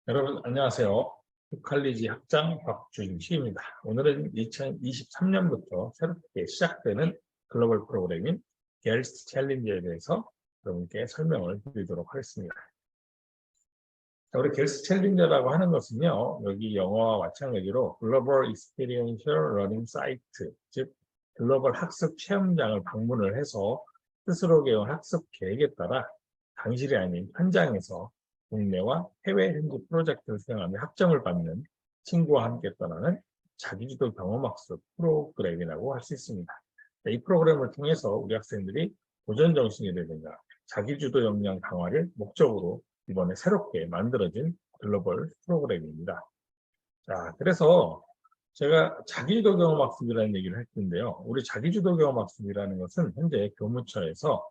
여러분 안녕하세요. 휘칼리지 학장 박준식입니다. 오늘은 2023년부터 새롭게 시작되는 글로벌 프로그램인 갤스 챌린저에 대해서 여러분께 설명을 드리도록 하겠습니다. 자, 우리 갤스 챌린저라고 하는 것은요, 여기 영어와 마찬가지로 글로벌 익스피리언셜 러닝 사이트, 즉 글로벌 학습 체험장을 방문을 해서 스스로 개운 학습 계획에 따라 당실이 아닌 현장에서 국내와 해외 현지 프로젝트를 수행하며 학점을 받는 친구와 함께 떠나는 자기주도 경험학습 프로그램이라고 할 수 있습니다. 이 프로그램을 통해서 우리 학생들이 도전정신이라든가 자기주도 역량 강화를 목적으로 이번에 새롭게 만들어진 글로벌 프로그램입니다. 자, 그래서 제가 자기주도 경험학습이라는 얘기를 했는데요. 우리 자기주도 경험학습이라는 것은 현재 교무처에서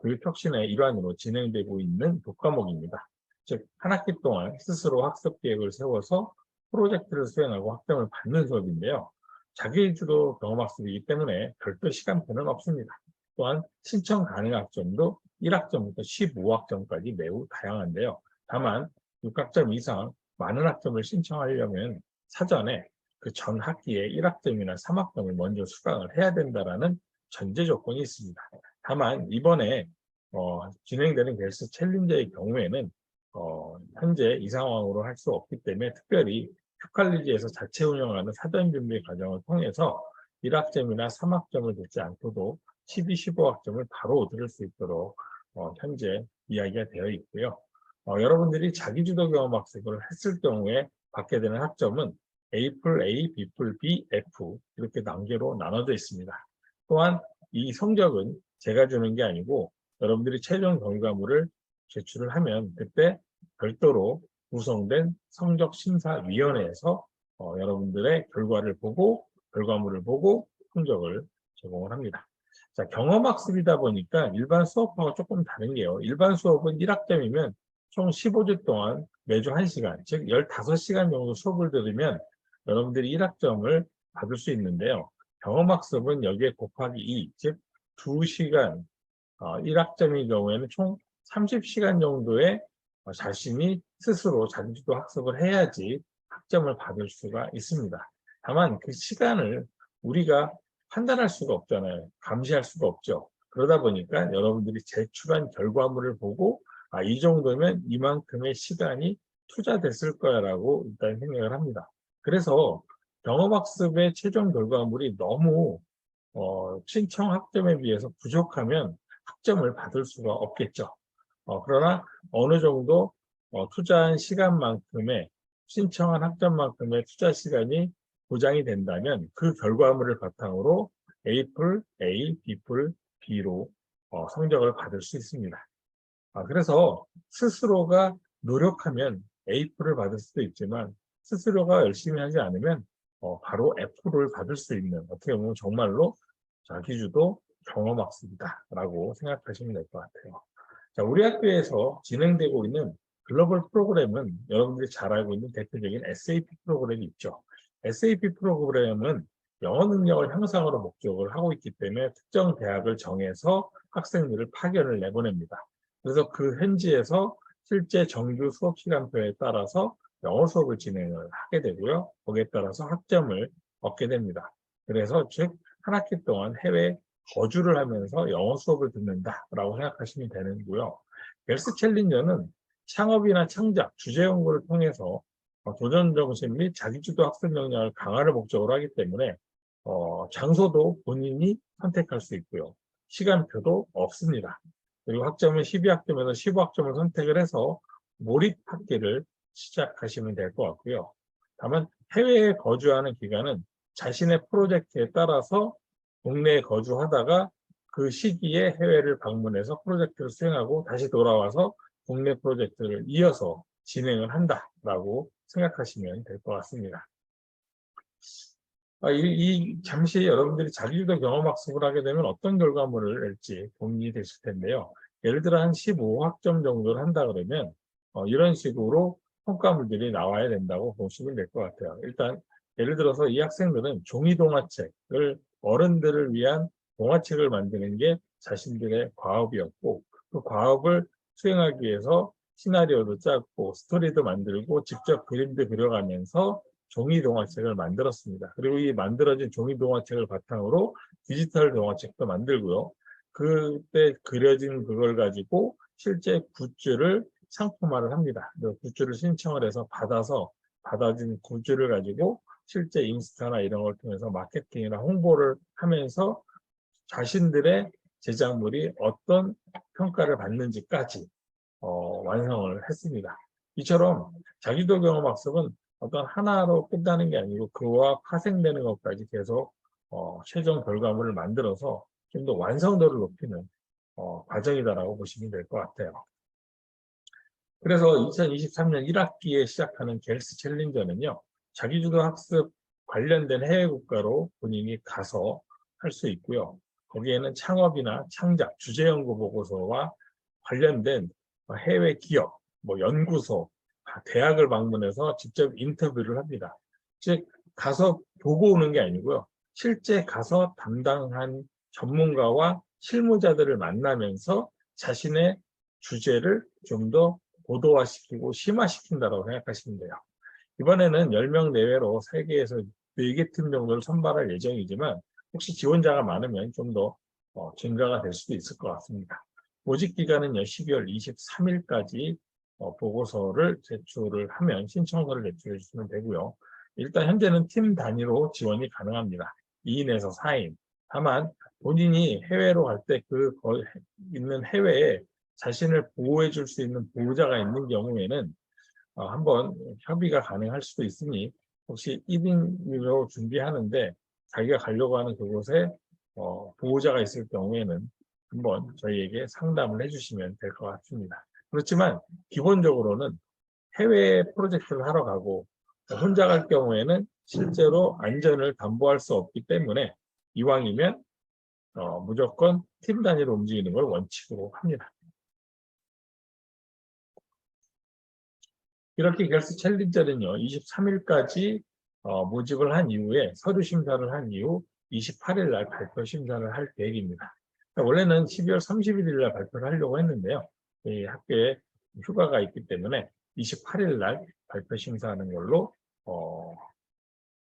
교육혁신의 일환으로 진행되고 있는 교과목입니다. 즉, 한 학기 동안 스스로 학습 계획을 세워서 프로젝트를 수행하고 학점을 받는 수업인데요. 자기주도 경험학습이기 때문에 별도 시간표는 없습니다. 또한 신청 가능 학점도 1학점부터 15학점까지 매우 다양한데요. 다만 6학점 이상 많은 학점을 신청하려면 사전에 그 전 학기에 1학점이나 3학점을 먼저 수강을 해야 된다는 전제 조건이 있습니다. 다만 이번에 진행되는 갤스 챌린저의 경우에는 현재 이 상황으로 할 수 없기 때문에 특별히 휘칼리지에서 자체 운영하는 사전 준비 과정을 통해서 1학점이나 3학점을 듣지 않고도 12, 15학점을 바로 들을 수 있도록 현재 이야기가 되어 있고요. 여러분들이 자기주도 경험학습을 했을 경우에 받게 되는 학점은 A풀 A, B풀 B, F 이렇게 단계로 나눠져 있습니다. 또한 이 성적은 제가 주는 게 아니고 여러분들이 최종 결과물을 제출을 하면 그때 별도로 구성된 성적심사위원회에서 여러분들의 결과물을 보고 성적을 제공을 합니다. 자, 경험학습이다 보니까 일반 수업하고 조금 다른 게요. 일반 수업은 1학점이면 총 15주 동안 매주 1시간, 즉 15시간 정도 수업을 들으면 여러분들이 1학점을 받을 수 있는데요. 경험학습은 여기에 곱하기 2, 즉 2시간, 1학점의 경우에는 총 30시간 정도의 자신이 스스로 자기주도 학습을 해야지 학점을 받을 수가 있습니다. 다만 그 시간을 우리가 판단할 수가 없잖아요. 감시할 수가 없죠. 그러다 보니까 여러분들이 제출한 결과물을 보고 이 정도면 이만큼의 시간이 투자됐을 거야라고 일단 생각을 합니다. 그래서 경험학습의 최종 결과물이 너무 신청 학점에 비해서 부족하면 학점을 받을 수가 없겠죠. 그러나 어느 정도 투자한 시간만큼의 신청한 학점만큼의 투자 시간이 보장이 된다면 그 결과물을 바탕으로 A풀 A, B풀 B로 성적을 받을 수 있습니다. 그래서 스스로가 노력하면 A풀을 받을 수도 있지만 스스로가 열심히 하지 않으면 바로 F를 받을 수 있는 어떻게 보면 정말로 자기주도 경험학습이다라고 생각하시면 될 것 같아요. 자, 우리 학교에서 진행되고 있는 글로벌 프로그램은 여러분들이 잘 알고 있는 대표적인 SAP 프로그램이 있죠. SAP 프로그램은 영어 능력을 향상으로 목적을 하고 있기 때문에 특정 대학을 정해서 학생들을 파견을 내보냅니다. 그래서 그 현지에서 실제 정규 수업 시간표에 따라서 영어 수업을 진행을 하게 되고요. 거기에 따라서 학점을 얻게 됩니다. 그래서 즉 한 학기 동안 해외 거주를 하면서 영어 수업을 듣는다라고 생각하시면 되는고요. 갤스 챌린저는 창업이나 창작, 주제 연구를 통해서 도전 정신 및 자기주도 학습 역량을 강화를 목적으로 하기 때문에 장소도 본인이 선택할 수 있고요. 시간표도 없습니다. 그리고 학점은 12학점에서 15학점을 선택을 해서 몰입학기를 시작하시면 될 것 같고요. 다만 해외에 거주하는 기간은 자신의 프로젝트에 따라서 국내에 거주하다가 그 시기에 해외를 방문해서 프로젝트를 수행하고 다시 돌아와서 국내 프로젝트를 이어서 진행을 한다라고 생각하시면 될 것 같습니다. 잠시 여러분들이 자기주도 경험학습을 하게 되면 어떤 결과물을 낼지 고민이 되실 텐데요. 예를 들어 한 15학점 정도를 한다 그러면 이런 식으로 평가물들이 나와야 된다고 보시면 될 것 같아요. 일단 예를 들어서 이 학생들은 종이 동화책을 어른들을 위한 동화책을 만드는 게 자신들의 과업이었고 그 과업을 수행하기 위해서 시나리오도 짜고 스토리도 만들고 직접 그림도 그려가면서 종이 동화책을 만들었습니다. 그리고 이 만들어진 종이 동화책을 바탕으로 디지털 동화책도 만들고요. 그때 그려진 그걸 가지고 실제 굿즈를 상품화를 합니다. 굿즈를 신청을 해서 받아진 굿즈를 가지고 실제 인스타나 이런 걸 통해서 마케팅이나 홍보를 하면서 자신들의 제작물이 어떤 평가를 받는지까지 완성을 했습니다. 이처럼 자기도 경험학습은 어떤 하나로 끝나는 게 아니고 그와 파생되는 것까지 계속 최종 결과물을 만들어서 좀 더 완성도를 높이는 과정이다라고 보시면 될 것 같아요. 그래서 2023년 1학기에 시작하는 갤스 챌린저는요, 자기주도 학습 관련된 해외 국가로 본인이 가서 할 수 있고요. 거기에는 창업이나 창작, 주제 연구 보고서와 관련된 해외 기업, 연구소, 대학을 방문해서 직접 인터뷰를 합니다. 즉, 가서 보고 오는 게 아니고요. 실제 가서 담당한 전문가와 실무자들을 만나면서 자신의 주제를 좀 더 고도화시키고 심화시킨다고 생각하시면 돼요. 이번에는 10명 내외로 세계에서 4개 팀 정도를 선발할 예정이지만 혹시 지원자가 많으면 좀 더 증가가 될 수도 있을 것 같습니다. 모집 기간은요, 12월 23일까지 보고서를 제출을 하면 신청서를 제출해 주시면 되고요. 일단 현재는 팀 단위로 지원이 가능합니다. 2인에서 4인. 다만 본인이 해외로 갈 때 있는 해외에 자신을 보호해 줄 수 있는 보호자가 있는 경우에는 한번 협의가 가능할 수도 있으니 혹시 1인으로 준비하는데 자기가 가려고 하는 그곳에 보호자가 있을 경우에는 한번 저희에게 상담을 해주시면 될 것 같습니다. 그렇지만 기본적으로는 해외 프로젝트를 하러 가고 혼자 갈 경우에는 실제로 안전을 담보할 수 없기 때문에 이왕이면 무조건 팀 단위로 움직이는 걸 원칙으로 합니다. 이렇게 갤스 챌린저는요, 23일까지 모집을 한 이후에 서류 심사를 한 이후 28일 날 발표 심사를 할 계획입니다. 그러니까 원래는 12월 31일 날 발표를 하려고 했는데요. 이 학교에 휴가가 있기 때문에 28일 날 발표 심사하는 걸로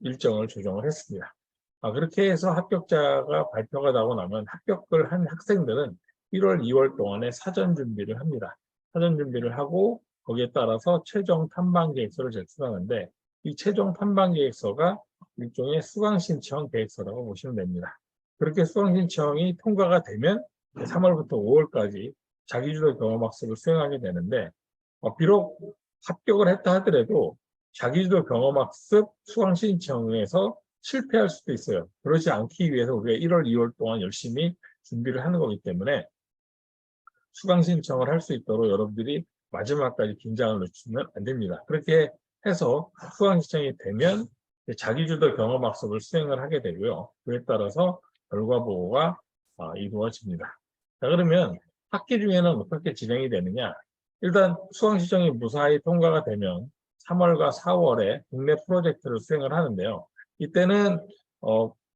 일정을 조정을 했습니다. 그렇게 해서 합격자가 발표가 나고 나면 합격을 한 학생들은 1월, 2월 동안에 사전 준비를 합니다. 사전 준비를 하고 거기에 따라서 최종 탐방 계획서를 제출하는데 이 최종 탐방 계획서가 일종의 수강 신청 계획서라고 보시면 됩니다. 그렇게 수강 신청이 통과가 되면 3월부터 5월까지 자기주도 경험학습을 수행하게 되는데 비록 합격을 했다 하더라도 자기주도 경험학습 수강 신청에서 실패할 수도 있어요. 그렇지 않기 위해서 우리가 1월, 2월 동안 열심히 준비를 하는 거기 때문에 수강 신청을 할 수 있도록 여러분들이 마지막까지 긴장을 늦추면 안 됩니다. 그렇게 해서 수강 신청이 되면 자기주도 경험학습을 수행을 하게 되고요. 그에 따라서 결과 보고가 이루어집니다. 자, 그러면 학기 중에는 어떻게 진행이 되느냐? 일단 수강 신청이 무사히 통과가 되면 3월과 4월에 국내 프로젝트를 수행을 하는데요. 이때는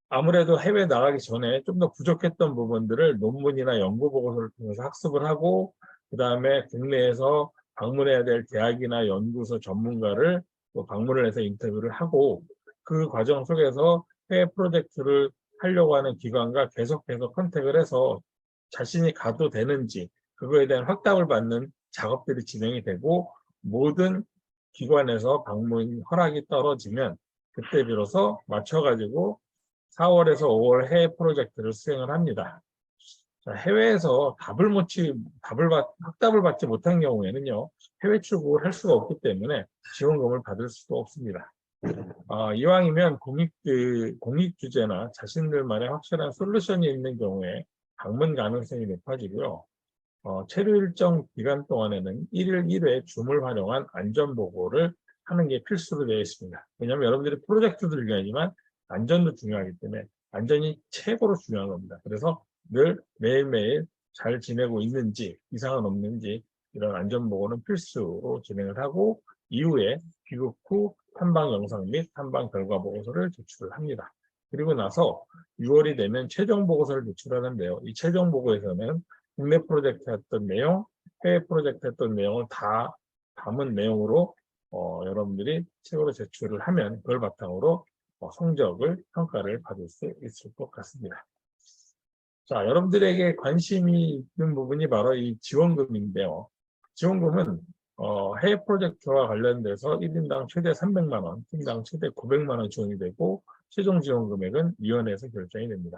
아무래도 해외 나가기 전에 좀 더 부족했던 부분들을 논문이나 연구 보고서를 통해서 학습을 하고 그 다음에 국내에서 방문해야 될 대학이나 연구소 전문가를 또 방문을 해서 인터뷰를 하고 그 과정 속에서 해외 프로젝트를 하려고 하는 기관과 계속해서 컨택을 해서 자신이 가도 되는지 그거에 대한 확답을 받는 작업들이 진행이 되고 모든 기관에서 방문 허락이 떨어지면 그때 비로소 맞춰가지고 4월에서 5월 해외 프로젝트를 수행을 합니다. 자, 해외에서 확답을 받지 못한 경우에는요, 해외 출국을 할 수가 없기 때문에 지원금을 받을 수도 없습니다. 이왕이면 공익 주제나 자신들만의 확실한 솔루션이 있는 경우에 방문 가능성이 높아지고요. 체류 일정 기간 동안에는 1일 1회 줌을 활용한 안전보고를 하는 게 필수로 되어 있습니다. 왜냐하면 여러분들이 프로젝트도 중요하지만 안전도 중요하기 때문에 안전이 최고로 중요한 겁니다. 그래서 늘 매일매일 잘 지내고 있는지 이상은 없는지 이런 안전보고는 필수로 진행을 하고 이후에 귀국 후 탐방 영상 및 탐방 결과 보고서를 제출을 합니다. 그리고 나서 6월이 되면 최종 보고서를 제출하는데요. 이 최종 보고에서는 국내 프로젝트 했던 내용, 해외 프로젝트 했던 내용을 다 담은 내용으로 여러분들이 책으로 제출을 하면 그걸 바탕으로 성적을 평가를 받을 수 있을 것 같습니다. 자, 여러분들에게 관심이 있는 부분이 바로 이 지원금인데요. 지원금은 해외 프로젝트와 관련돼서 1인당 최대 300만 원, 팀당 최대 900만 원 지원이 되고 최종 지원 금액은 위원회에서 결정이 됩니다.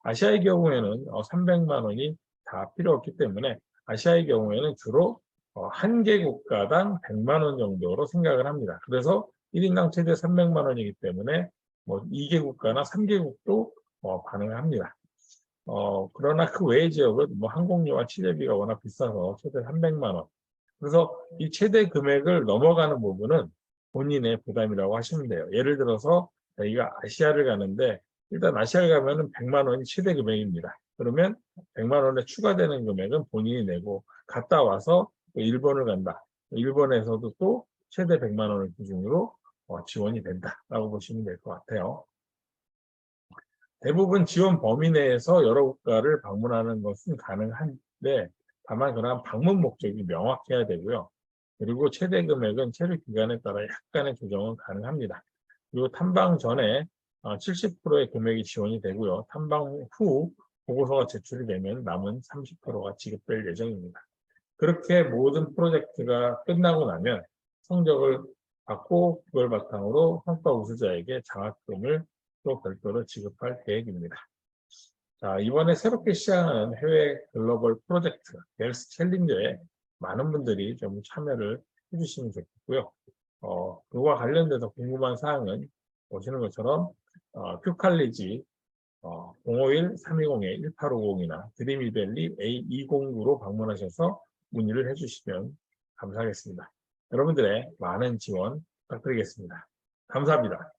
아시아의 경우에는 300만 원이 다 필요 없기 때문에 아시아의 경우에는 주로 한 개 국가당 100만 원 정도로 생각을 합니다. 그래서 1인당 최대 300만 원이기 때문에 뭐 2개 국가나 3개국도 반응을 합니다. 그러나 그 외의 지역은 뭐 항공료와 취재비가 워낙 비싸서 최대 300만 원. 그래서 이 최대 금액을 넘어가는 부분은 본인의 부담이라고 하시면 돼요. 예를 들어서 저희가 아시아를 가는데 일단 아시아를 가면은 100만 원이 최대 금액입니다. 그러면 100만 원에 추가되는 금액은 본인이 내고 갔다 와서 또 일본을 간다. 일본에서도 또 최대 100만 원을 기준으로 지원이 된다라고 보시면 될 것 같아요. 대부분 지원 범위 내에서 여러 국가를 방문하는 것은 가능한데 다만 그러한 방문 목적이 명확해야 되고요. 그리고 최대 금액은 체류 기간에 따라 약간의 조정은 가능합니다. 그리고 탐방 전에 70%의 금액이 지원이 되고요. 탐방 후 보고서가 제출이 되면 남은 30%가 지급될 예정입니다. 그렇게 모든 프로젝트가 끝나고 나면 성적을 받고 그걸 바탕으로 성과 우수자에게 장학금을 또 별도로 지급할 계획입니다. 자, 이번에 새롭게 시작하는 해외 글로벌 프로젝트 겔스 챌린저에 많은 분들이 좀 참여를 해주시면 좋겠고요. 그와 관련돼서 궁금한 사항은 보시는 것처럼 큐칼리지 051-320-1850이나 드림이밸리 A209로 방문하셔서 문의를 해주시면 감사하겠습니다. 여러분들의 많은 지원 부탁드리겠습니다. 감사합니다.